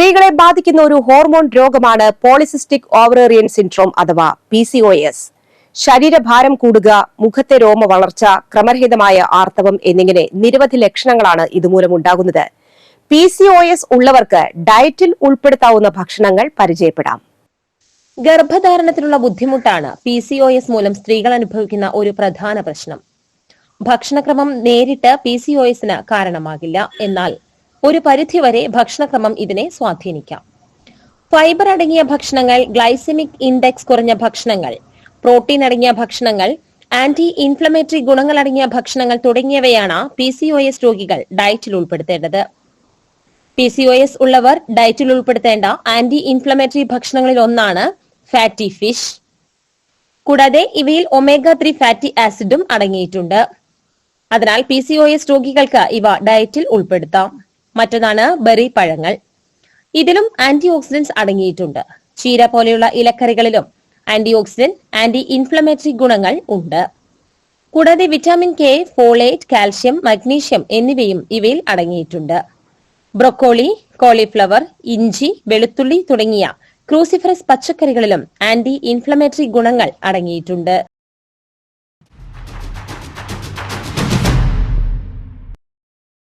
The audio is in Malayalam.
സ്ത്രീകളെ ബാധിക്കുന്ന ഒരു ഹോർമോൺ രോഗമാണ് പോളിസിസ്റ്റിക് ഓവറേറിയൻ സിൻഡ്രോം അഥവാ PCOS. ശരീരഭാരം കൂടുക, മുഖത്തെ രോമ വളർച്ച, ക്രമരഹിതമായ ആർത്തവം എന്നിങ്ങനെ നിരവധി ലക്ഷണങ്ങളാണ് ഇതുമൂലമുണ്ടാകുന്നത്. PCOS ഉള്ളവർക്ക് ഡയറ്റിൽ ഉൾപ്പെടുത്താവുന്ന ഭക്ഷണങ്ങൾ പരിചയപ്പെടാം. ഗർഭധാരണത്തിനുള്ള ബുദ്ധിമുട്ടാണ് PCOS മൂലം സ്ത്രീകൾ അനുഭവിക്കുന്ന ഒരു പ്രധാന പ്രശ്നം. ഭക്ഷണക്രമം നേരിട്ട് PCOSന് കാരണമാകില്ല, എന്നാൽ ഒരു പരിധിവരെ ഭക്ഷണക്രമം ഇതിനെ സ്വാധീനിക്കാം. ഫൈബർ അടങ്ങിയ ഭക്ഷണങ്ങൾ, ഗ്ലൈസെമിക് ഇൻഡെക്സ് കുറഞ്ഞ ഭക്ഷണങ്ങൾ, പ്രോട്ടീൻ അടങ്ങിയ ഭക്ഷണങ്ങൾ, ആന്റി ഇൻഫ്ലമേറ്ററി ഗുണങ്ങൾ അടങ്ങിയ ഭക്ഷണങ്ങൾ തുടങ്ങിയവയാണ് PCOS രോഗികൾ ഡയറ്റിൽ ഉൾപ്പെടുത്തേണ്ടത്. PCOS ഉള്ളവർ ഡയറ്റിൽ ഉൾപ്പെടുത്തേണ്ട ആന്റി ഇൻഫ്ലമേറ്ററി ഭക്ഷണങ്ങളിൽ ഒന്നാണ് ഫാറ്റി ഫിഷ്. കൂടാതെ ഇവയിൽ omega-3 ഫാറ്റി ആസിഡും അടങ്ങിയിട്ടുണ്ട്. അതിനാൽ PCOS രോഗികൾക്ക് ഇവ ഡയറ്റിൽ ഉൾപ്പെടുത്താം. മറ്റൊന്നാണ് ബെറി പഴങ്ങൾ. ഇതിലും ആന്റി ഓക്സിഡന്റ്സ് അടങ്ങിയിട്ടുണ്ട്. ചീര പോലെയുള്ള ഇലക്കറികളിലും ആന്റി ഓക്സിഡന്റ്, ആന്റി ഇൻഫ്ലമേറ്ററി ഗുണങ്ങൾ ഉണ്ട്. കൂടാതെ vitamin K, folate, calcium, magnesium എന്നിവയും ഇവയിൽ അടങ്ങിയിട്ടുണ്ട്. ബ്രൊക്കോളി, കോളിഫ്ലവർ, ഇഞ്ചി, വെളുത്തുള്ളി തുടങ്ങിയ ക്രൂസിഫറസ് പച്ചക്കറികളിലും ആന്റി ഇൻഫ്ലമേറ്ററി ഗുണങ്ങൾ അടങ്ങിയിട്ടുണ്ട്.